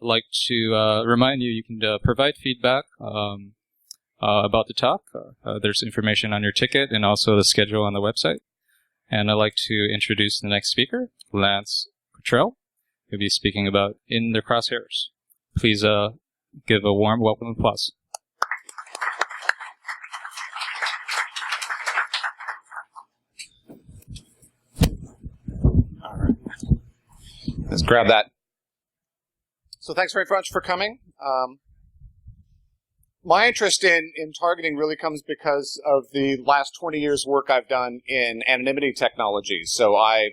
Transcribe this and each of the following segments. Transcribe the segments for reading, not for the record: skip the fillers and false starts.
like to remind you, you can provide feedback about the talk. There's information on your ticket and also the schedule on the website. And I'd like to introduce the next speaker, Lance Cottrell. He'll be speaking about In the Crosshairs. Please give a warm welcome applause. All right. Let's grab that. So thanks very much for coming. My interest in targeting really comes because of the last 20 years' work I've done in anonymity technologies. So I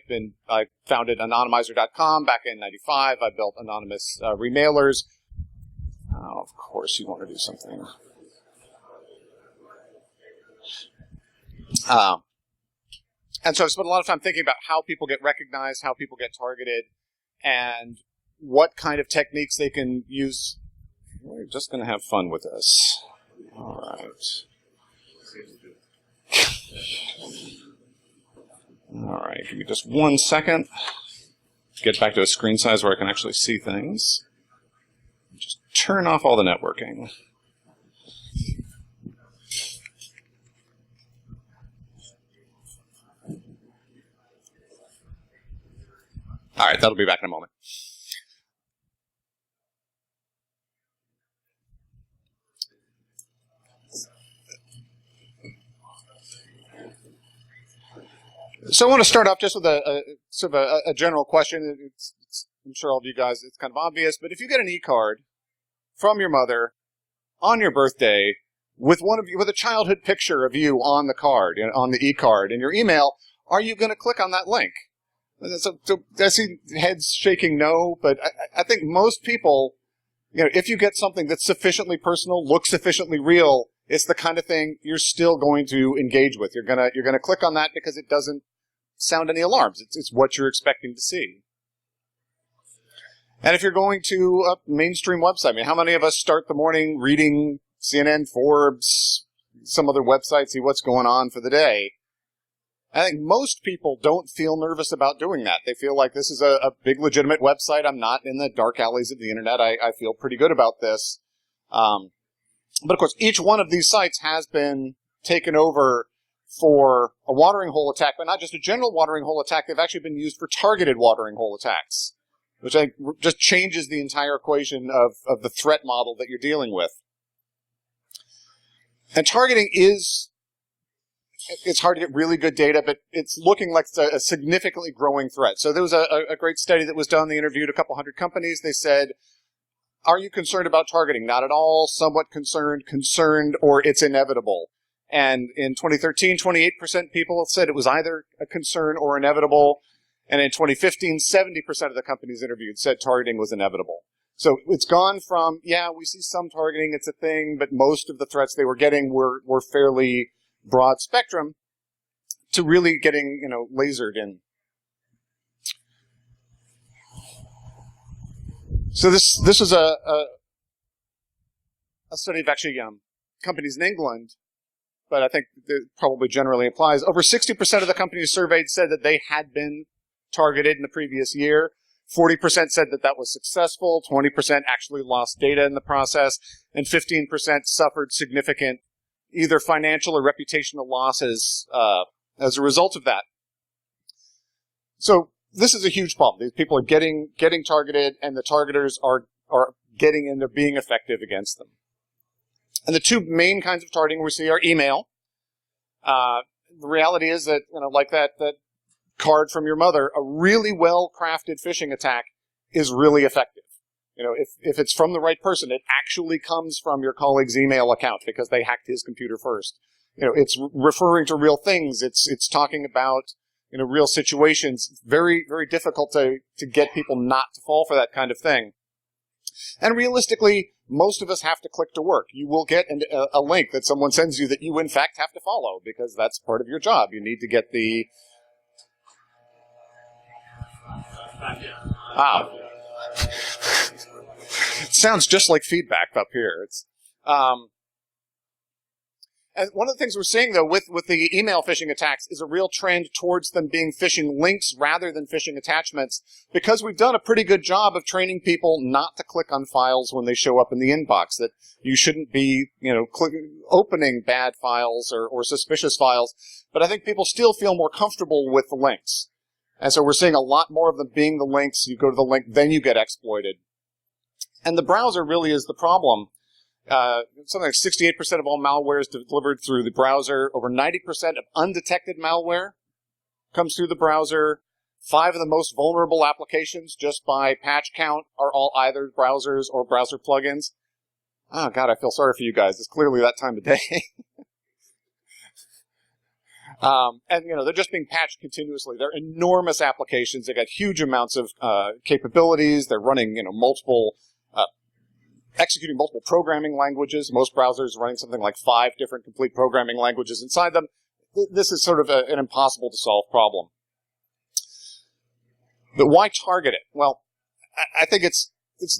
founded anonymizer.com back in '95. I built anonymous remailers. Oh, of course, you want to do something. And so I spent a lot of time thinking about how people get recognized, how people get targeted, and what kind of techniques they can use. We're just going to have fun with this. All right. All right, give me just 1 second. Get back to a screen size where I can actually see things. Just turn off all the networking. All right, that'll be back in a moment. So I want to start off just with a general question. I'm sure all of you guys, it's kind of obvious, but if you get an e-card from your mother on your birthday with a childhood picture of you on the card, on the e-card in your email, are you going to click on that link? So I see heads shaking no, but I think most people, if you get something that's sufficiently personal, looks sufficiently real, it's the kind of thing you're still going to engage with. You're gonna click on that because it doesn't sound any alarms. It's what you're expecting to see. And if you're going to a mainstream website, I mean, how many of us start the morning reading CNN, Forbes, some other website, see what's going on for the day? I think most people don't feel nervous about doing that. They feel like this is a big legitimate website. I'm not in the dark alleys of the internet. I feel pretty good about this. But of course, each one of these sites has been taken over for a watering hole attack, but not just a general watering hole attack. They've actually been used for targeted watering hole attacks, which I think just changes the entire equation of the threat model that you're dealing with. And targeting it's hard to get really good data, but it's looking like it's a significantly growing threat. So there was a great study that was done. They interviewed a couple hundred companies. They said, are you concerned about targeting? Not at all, somewhat concerned, or it's inevitable. And in 2013, 28% people said it was either a concern or inevitable. And in 2015, 70% of the companies interviewed said targeting was inevitable. So it's gone from, yeah, we see some targeting, it's a thing, but most of the threats they were getting were fairly broad spectrum, to really getting, lasered in. So this is a study of actually companies in England, but I think it probably generally applies. Over 60% of the companies surveyed said that they had been targeted in the previous year. 40% said that was successful. 20% actually lost data in the process, and 15% suffered significant either financial or reputational losses as a result of that. So this is a huge problem. These people are getting targeted, and the targeters are getting into being effective against them. And the two main kinds of targeting we see are email. The reality is that, like that card from your mother, a really well-crafted phishing attack is really effective. If it's from the right person, it actually comes from your colleague's email account because they hacked his computer first. It's referring to real things. It's talking about, real situations. It's very, very difficult to get people not to fall for that kind of thing. And realistically, most of us have to click to work. You will get a link that someone sends you that you, in fact, have to follow because that's part of your job. You need to get the... Wow. It sounds just like feedback up here. And one of the things we're seeing, though, with the email phishing attacks is a real trend towards them being phishing links rather than phishing attachments, because we've done a pretty good job of training people not to click on files when they show up in the inbox, that you shouldn't be, opening bad files or suspicious files. But I think people still feel more comfortable with the links. And so we're seeing a lot more of them being the links. You go to the link, then you get exploited. And the browser really is the problem. Something like 68% of all malware is delivered through the browser. Over 90% of undetected malware comes through the browser. 5 of the most vulnerable applications, just by patch count, are all either browsers or browser plugins. Oh, God, I feel sorry for you guys. It's clearly that time of day. And they're just being patched continuously. They're enormous applications. They got huge amounts of capabilities. They're running, executing multiple programming languages. Most browsers running something like 5 different complete programming languages inside them. This is sort of an impossible to solve problem. But why target it? Well, I think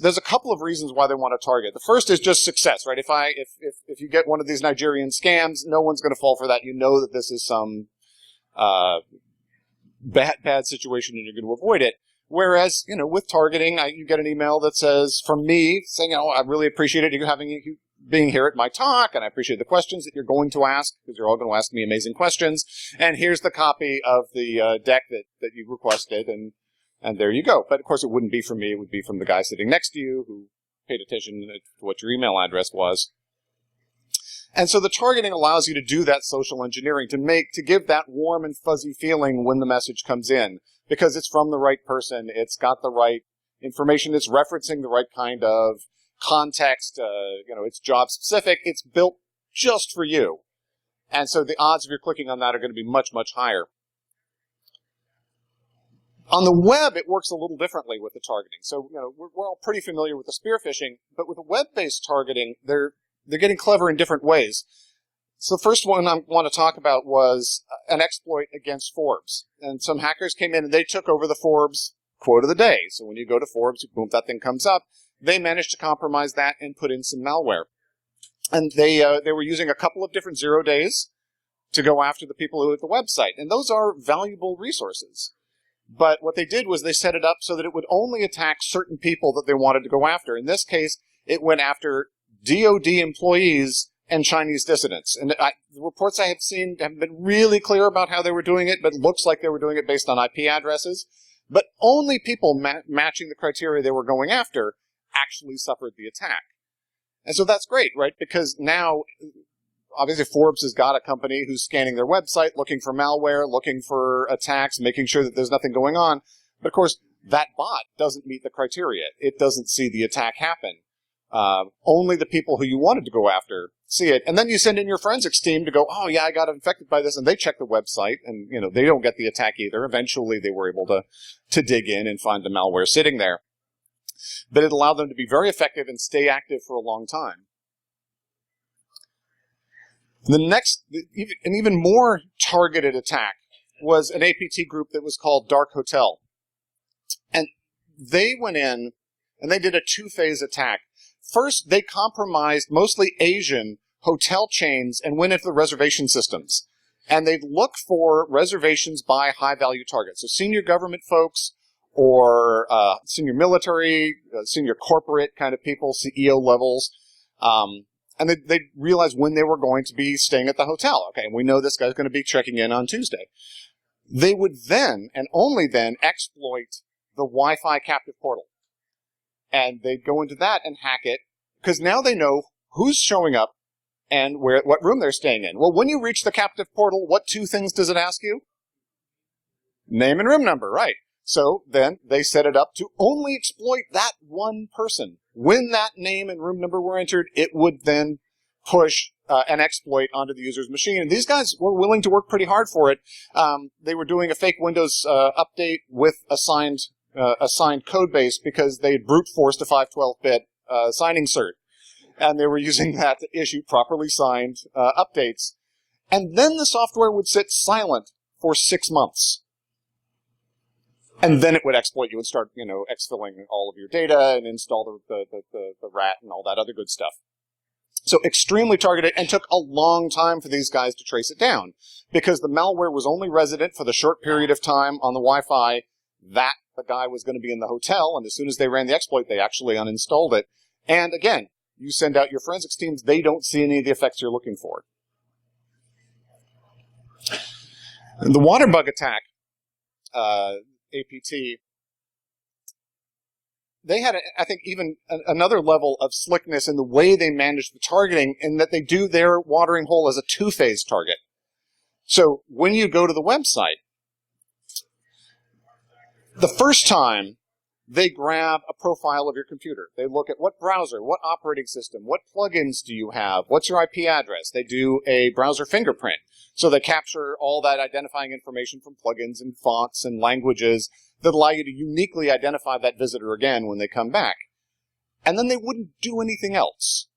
there's a couple of reasons why they want to target. The first is just success, right? If you get one of these Nigerian scams, no one's going to fall for that. You know that this is some bad situation and you're going to avoid it. Whereas, with targeting, you get an email that says, from me, saying, I really appreciated you being here at my talk, and I appreciate the questions that you're going to ask, because you're all going to ask me amazing questions, and here's the copy of the deck that you requested, and there you go. But, of course, it wouldn't be from me. It would be from the guy sitting next to you who paid attention to what your email address was. And so the targeting allows you to do that social engineering, to give that warm and fuzzy feeling when the message comes in, because it's from the right person, it's got the right information, it's referencing the right kind of context, it's job specific, it's built just for you. And so the odds of your clicking on that are going to be much, much higher. On the web, it works a little differently with the targeting. So, we're all pretty familiar with the spear phishing, but with the web-based targeting, they're getting clever in different ways. So the first one I want to talk about was an exploit against Forbes. And some hackers came in and they took over the Forbes quote of the day. So when you go to Forbes, boom, that thing comes up. They managed to compromise that and put in some malware. And they were using a couple of different 0 days to go after the people who at the website. And those are valuable resources. But what they did was they set it up so that it would only attack certain people that they wanted to go after. In this case, it went after DoD employees and Chinese dissidents. And the reports I have seen haven't been really clear about how they were doing it, but it looks like they were doing it based on IP addresses. But only people matching the criteria they were going after actually suffered the attack. And so that's great, right? Because now, obviously, Forbes has got a company who's scanning their website, looking for malware, looking for attacks, making sure that there's nothing going on. But of course, that bot doesn't meet the criteria. It doesn't see the attack happen. Only the people who you wanted to go after see it. And then you send in your forensics team to go, oh yeah, I got infected by this. And they check the website and, they don't get the attack either. Eventually they were able to dig in and find the malware sitting there. But it allowed them to be very effective and stay active for a long time. The next, an even more targeted attack was an APT group that was called Dark Hotel. And they went in and they did a 2-phase attack. First, they compromised mostly Asian hotel chains and went into the reservation systems. And they'd look for reservations by high-value targets. So senior government folks or senior military, senior corporate kind of people, CEO levels. And they'd realize when they were going to be staying at the hotel. Okay, and we know this guy's going to be checking in on Tuesday. They would then, and only then, exploit the Wi-Fi captive portal. And they'd go into that and hack it, because now they know who's showing up and what room they're staying in. Well, when you reach the captive portal, what 2 things does it ask you? Name and room number, right. So then they set it up to only exploit that one person. When that name and room number were entered, it would then push an exploit onto the user's machine. And these guys were willing to work pretty hard for it. They were doing a fake Windows update with assigned code base because they had brute forced a 512-bit signing cert. And they were using that to issue properly signed updates. And then the software would sit silent for 6 months. And then it would exploit you and start, exfilling all of your data and install the RAT and all that other good stuff. So extremely targeted, and took a long time for these guys to trace it down, because the malware was only resident for the short period of time on the Wi-Fi that the guy was going to be in the hotel, and as soon as they ran the exploit, they actually uninstalled it. And again, you send out your forensics teams, they don't see any of the effects you're looking for. And the water bug attack, APT, they had, I think, even another level of slickness in the way they manage the targeting, in that they do their watering hole as a two-phase target. So when you go to the website, the first time they grab a profile of your computer. They look at what browser, what operating system, what plugins do you have, what's your IP address. They do a browser fingerprint. So they capture all that identifying information from plugins and fonts and languages that allow you to uniquely identify that visitor again when they come back. And then they wouldn't do anything else.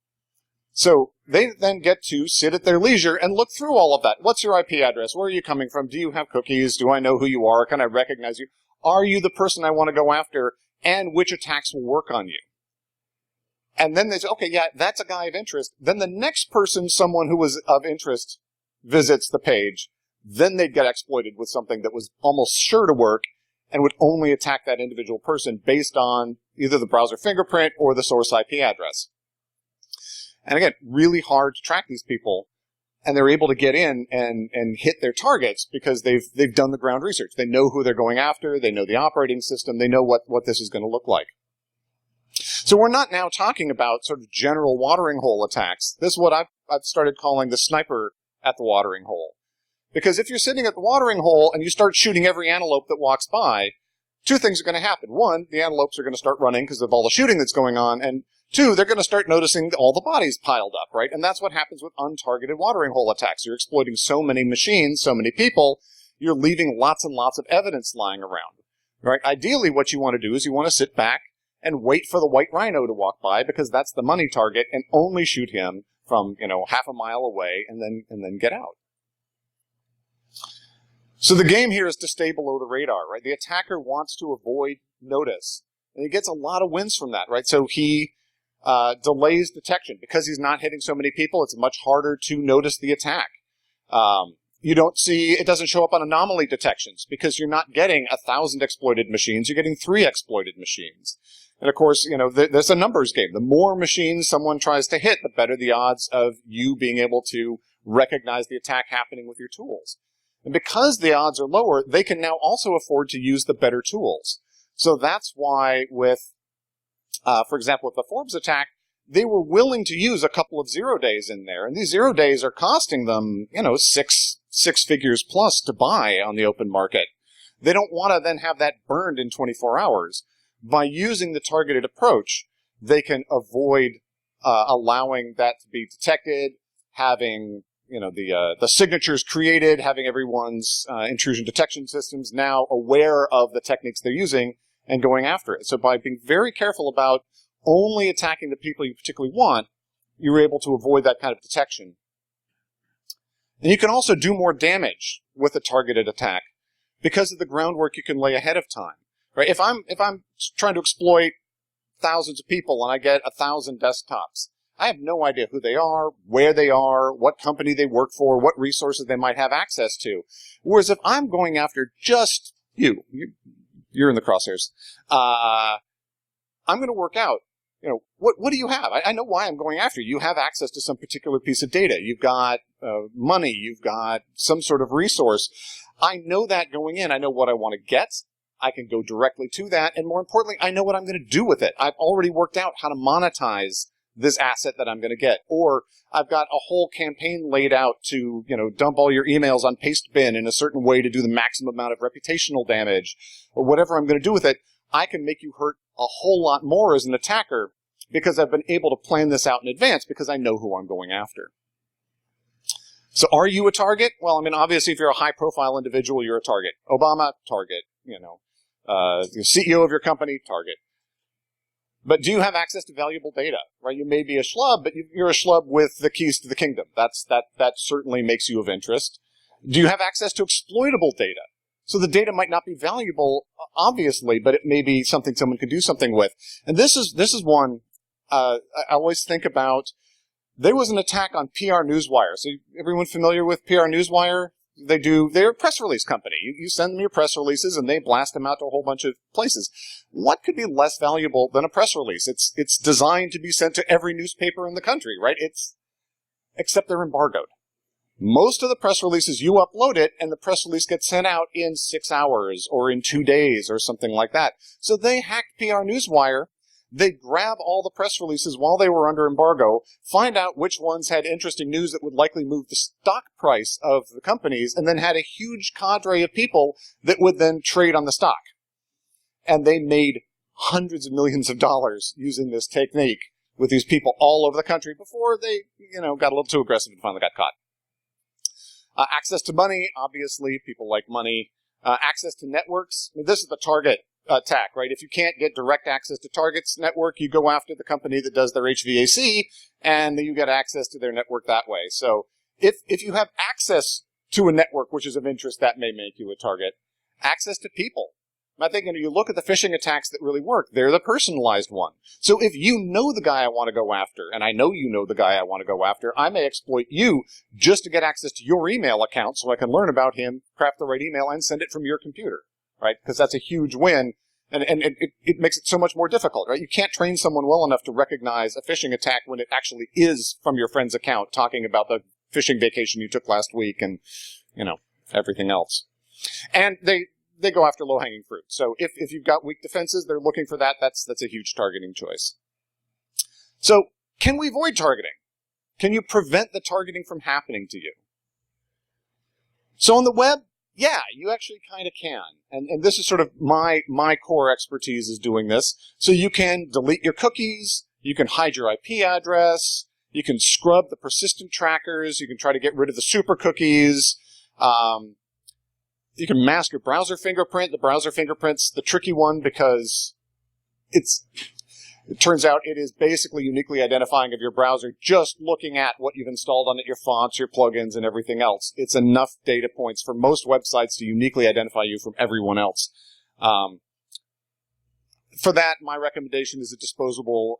So they then get to sit at their leisure and look through all of that. What's your IP address? Where are you coming from? Do you have cookies? Do I know who you are? Can I recognize you? Are you the person I want to go after? And which attacks will work on you? And then they say, okay, yeah, that's a guy of interest. Then the next person, someone who was of interest, visits the page. Then they'd get exploited with something that was almost sure to work and would only attack that individual person based on either the browser fingerprint or the source IP address. And again, really hard to track these people. And they're able to get in and hit their targets because they've done the ground research. They know who they're going after. They know the operating system. They know what this is going to look like. So we're not now talking about sort of general watering hole attacks. This is what I've started calling the sniper at the watering hole. Because if you're sitting at the watering hole and you start shooting every antelope that walks by, two things are going to happen. One, the antelopes are going to start running because of all the shooting that's going on. And two, they're going to start noticing all the bodies piled up, right? And that's what happens with untargeted watering hole attacks. You're exploiting so many machines, so many people, you're leaving lots and lots of evidence lying around, right? Ideally, what you want to do is you want to sit back and wait for the white rhino to walk by, because that's the money target, and only shoot him from, half a mile away and then get out. So the game here is to stay below the radar, right? The attacker wants to avoid notice, and he gets a lot of wins from that, right? So he delays detection. Because he's not hitting so many people, it's much harder to notice the attack. It doesn't show up on anomaly detections because you're not getting 1,000 exploited machines, you're getting 3 exploited machines. And of course, there's a numbers game. The more machines someone tries to hit, the better the odds of you being able to recognize the attack happening with your tools. And because the odds are lower, they can now also afford to use the better tools. So that's why with, for example, with the Forbes attack, they were willing to use a couple of 0 days in there. And these 0 days are costing them, six figures plus to buy on the open market. They don't want to then have that burned in 24 hours. By using the targeted approach, they can avoid allowing that to be detected, having the signatures created, having everyone's intrusion detection systems now aware of the techniques they're using and going after it. So by being very careful about only attacking the people you particularly want, you're able to avoid that kind of detection. And you can also do more damage with a targeted attack because of the groundwork you can lay ahead of time. Right? If I'm trying to exploit thousands of people and I get 1,000 desktops, I have no idea who they are, where they are, what company they work for, what resources they might have access to. Whereas if I'm going after just you're in the crosshairs, I'm going to work out, what do you have? I know why I'm going after you. You have access to some particular piece of data. You've got money. You've got some sort of resource. I know that going in. I know what I want to get. I can go directly to that. And more importantly, I know what I'm going to do with it. I've already worked out how to monetize this asset that I'm going to get. Or I've got a whole campaign laid out to, dump all your emails on Pastebin in a certain way to do the maximum amount of reputational damage, or whatever I'm going to do with it. I can make you hurt a whole lot more as an attacker because I've been able to plan this out in advance because I know who I'm going after. So are you a target? Well, obviously if you're a high-profile individual, you're a target. Obama, target. The CEO of your company, target. But do you have access to valuable data? Right? You may be a schlub, but you're a schlub with the keys to the kingdom. That certainly makes you of interest. Do you have access to exploitable data? So the data might not be valuable, obviously, but it may be something someone could do something with. And this is one I always think about There was an attack on PR Newswire. So everyone familiar with PR Newswire? They're a press release company. You send them your press releases and they blast them out to a whole bunch of places. What could be less valuable than a press release? It's designed to be sent to every newspaper in the country, right? Except they're embargoed. Most of the press releases, you upload it and the press release gets sent out in 6 hours or in 2 days or something like that. So they hacked PR Newswire. They grab all the press releases while they were under embargo, find out which ones had interesting news that would likely move the stock price of the companies, and then had a huge cadre of people that would then trade on the stock. And they made hundreds of millions of dollars using this technique with these people all over the country before they, got a little too aggressive and finally got caught. Access to money, obviously, people like money. Access to networks, this is the target attack, right? If you can't get direct access to Target's network, you go after the company that does their HVAC, and you get access to their network that way. So if you have access to a network which is of interest, that may make you a target. Access to people. I think you look at the phishing attacks that really work, they're the personalized one. So if you know the guy I want to go after, and I know you know the guy I want to go after, I may exploit you just to get access to your email account so I can learn about him, craft the right email, and send it from your computer, right? Because that's a huge win, and it makes it so much more difficult, right? You can't train someone well enough to recognize a phishing attack when it actually is from your friend's account talking about the fishing vacation you took last week and, everything else. And they go after low-hanging fruit. So if you've got weak defenses, they're looking for that. That's a huge targeting choice. So can we avoid targeting? Can you prevent the targeting from happening to you? So on the web, yeah, you actually kind of can. And this is sort of my core expertise is doing this. So you can delete your cookies. You can hide your IP address. You can scrub the persistent trackers. You can try to get rid of the super cookies. You can mask your browser fingerprint. The browser fingerprint's the tricky one because it turns out it is basically uniquely identifying of your browser just looking at what you've installed on it, your fonts, your plugins, and everything else. It's enough data points for most websites to uniquely identify you from everyone else. For that, my recommendation is a disposable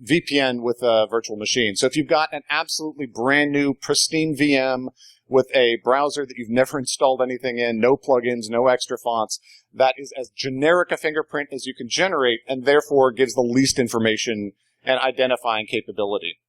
VPN with a virtual machine. So if you've got an absolutely brand new, pristine VM with a browser that you've never installed anything in, no plugins, no extra fonts, that is as generic a fingerprint as you can generate and therefore gives the least information and identifying capability.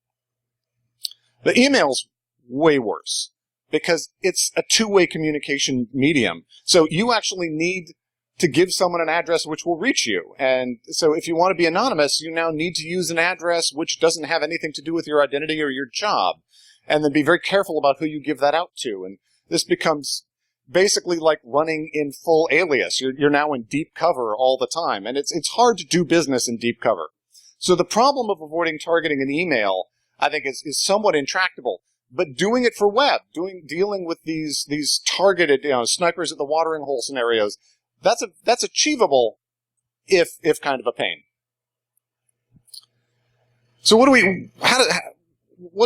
The email's way worse because it's a two-way communication medium. So you actually need to give someone an address which will reach you. And so if you want to be anonymous, you now need to use an address which doesn't have anything to do with your identity or your job. And then be very careful about who you give that out to. And this becomes basically like running in full alias. You're now in deep cover all the time. And it's hard to do business in deep cover. So the problem of avoiding targeting in email, I think, is somewhat intractable. But doing it for web, dealing with these targeted, snipers at the watering hole scenarios, that's achievable if kind of a pain. So what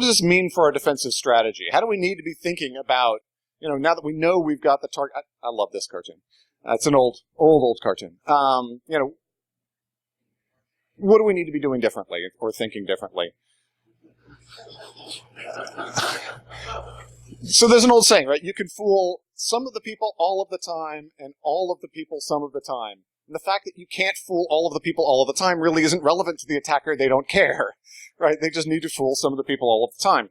does this mean for our defensive strategy? How do we need to be thinking about, now that we know we've got the target? I love this cartoon. It's an old cartoon. What do we need to be doing differently or thinking differently? So there's an old saying, right? You can fool some of the people all of the time and all of the people some of the time. And the fact that you can't fool all of the people all of the time really isn't relevant to the attacker. They don't care, right? They just need to fool some of the people all of the time.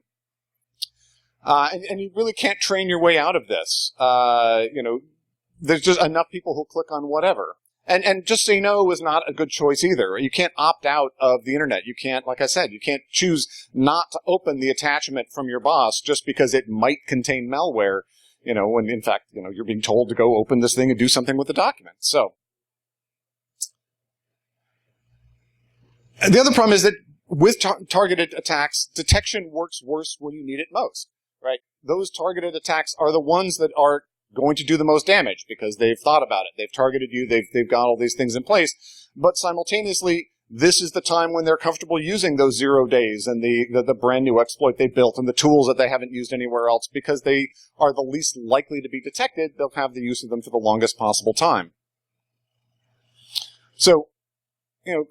And you really can't train your way out of this. There's just enough people who click on whatever. And just say no is not a good choice either. You can't opt out of the internet. You can't, like I said, you can't choose not to open the attachment from your boss just because it might contain malware, when in fact, you're being told to go open this thing and do something with the document. So the other problem is that with targeted attacks, detection works worse when you need it most, right? Those targeted attacks are the ones that are going to do the most damage because they've thought about it. They've targeted you. They've got all these things in place. But simultaneously, this is the time when they're comfortable using those 0 days and the brand new exploit they built and the tools that they haven't used anywhere else because they are the least likely to be detected. They'll have the use of them for the longest possible time. So, the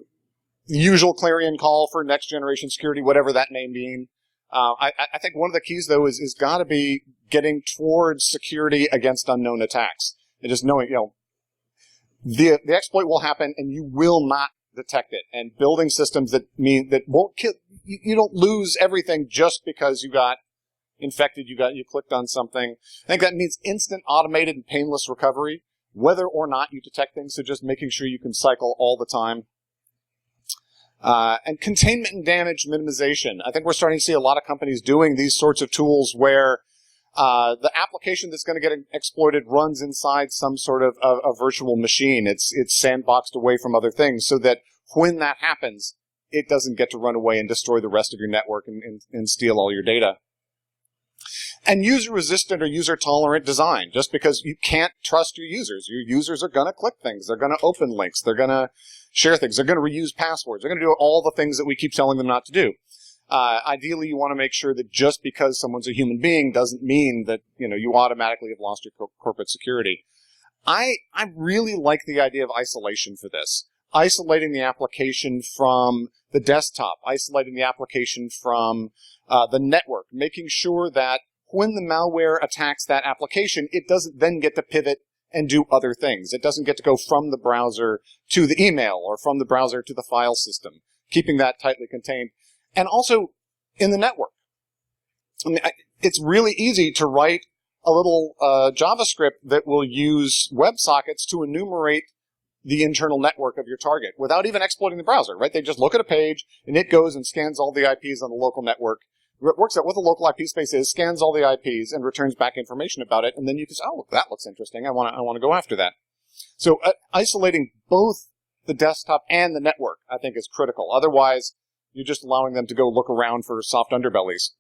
usual clarion call for next generation security, whatever that may mean. I think one of the keys, though, is got to be getting towards security against unknown attacks. And just knowing, the exploit will happen and you will not detect it. And building systems that won't kill, you don't lose everything just because you got infected, you clicked on something. I think that means instant, automated, and painless recovery, whether or not you detect things. So just making sure you can cycle all the time. And containment and damage minimization. I think we're starting to see a lot of companies doing these sorts of tools where the application that's going to get exploited runs inside some sort of a virtual machine. It's sandboxed away from other things so that when that happens, it doesn't get to run away and destroy the rest of your network and steal all your data. And user-resistant or user-tolerant design. Just because you can't trust your users are going to click things. They're going to open links. They're going to share things. They're going to reuse passwords. They're going to do all the things that we keep telling them not to do. Ideally, you want to make sure that just because someone's a human being doesn't mean that you automatically have lost your corporate security. I really like the idea of isolation for this. Isolating the application from the desktop, isolating the application from the network, making sure that when the malware attacks that application, it doesn't then get to pivot and do other things. It doesn't get to go from the browser to the email or from the browser to the file system, keeping that tightly contained. And also in the network. I mean, it's really easy to write a little JavaScript that will use WebSockets to enumerate the internal network of your target without even exploiting the browser, right? They just look at a page, and it goes and scans all the IPs on the local network, works out what the local IP space is, scans all the IPs, and returns back information about it, and then you can say, oh, that looks interesting. I want to go after that. So isolating both the desktop and the network, I think, is critical. Otherwise, you're just allowing them to go look around for soft underbellies.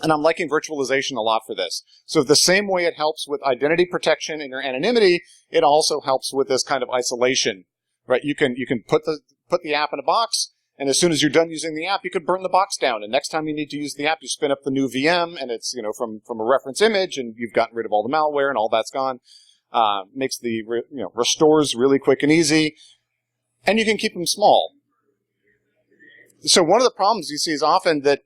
And I'm liking virtualization a lot for this. So the same way it helps with identity protection and your anonymity, it also helps with this kind of isolation, right? You can put the app in a box, and as soon as you're done using the app, you could burn the box down. And next time you need to use the app, you spin up the new VM, and it's from a reference image, and you've gotten rid of all the malware, and all that's gone. Makes the restores really quick and easy, and you can keep them small. So one of the problems you see is often that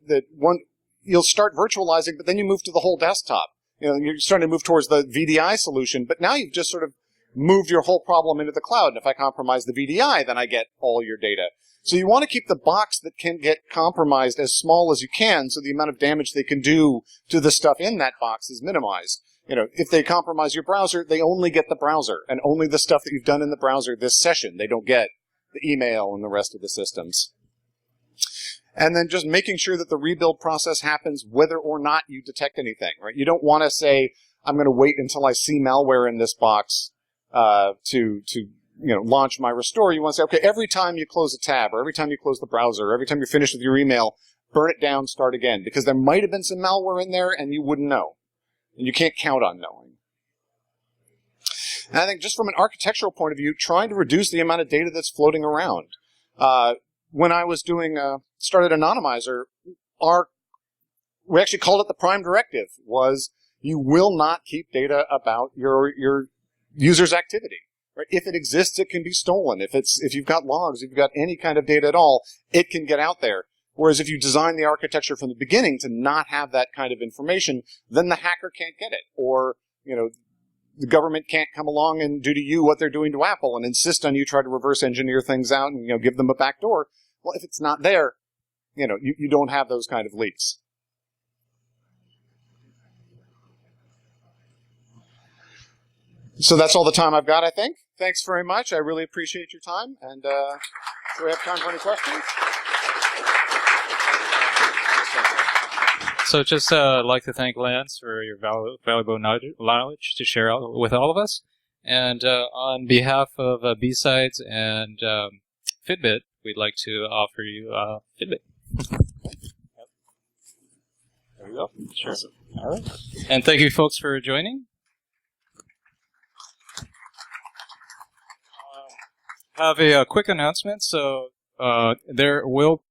you'll start virtualizing, but then you move to the whole desktop. You're starting to move towards the VDI solution, but now you've just sort of moved your whole problem into the cloud. And if I compromise the VDI, then I get all your data. So you want to keep the box that can get compromised as small as you can, so the amount of damage they can do to the stuff in that box is minimized. If they compromise your browser, they only get the browser, and only the stuff that you've done in the browser this session. They don't get the email and the rest of the systems. And then just making sure that the rebuild process happens whether or not you detect anything, right? You don't want to say, I'm going to wait until I see malware in this box to launch my restore. You want to say, okay, every time you close a tab, or every time you close the browser, or every time you're finished with your email, burn it down, start again, because there might have been some malware in there and you wouldn't know. And you can't count on knowing. And I think just from an architectural point of view, trying to reduce the amount of data that's floating around. When I was started Anonymizer, we actually called it the prime directive, was you will not keep data about your user's activity. Right? If it exists, it can be stolen. If you've got logs, if you've got any kind of data at all, it can get out there. Whereas if you design the architecture from the beginning to not have that kind of information, then the hacker can't get it. Or, the government can't come along and do to you what they're doing to Apple and insist on you try to reverse engineer things out and, give them a back door. Well, if it's not there, you don't have those kind of leaks. So that's all the time I've got, I think. Thanks very much. I really appreciate your time. And do we have time for any questions? So just like to thank Lance for your valuable knowledge to share out with all of us. And on behalf of BSides and Fitbit, we'd like to offer you Fitbit. There we go. Sure. Awesome. All right. And thank you, folks, for joining. Have a quick announcement. So there will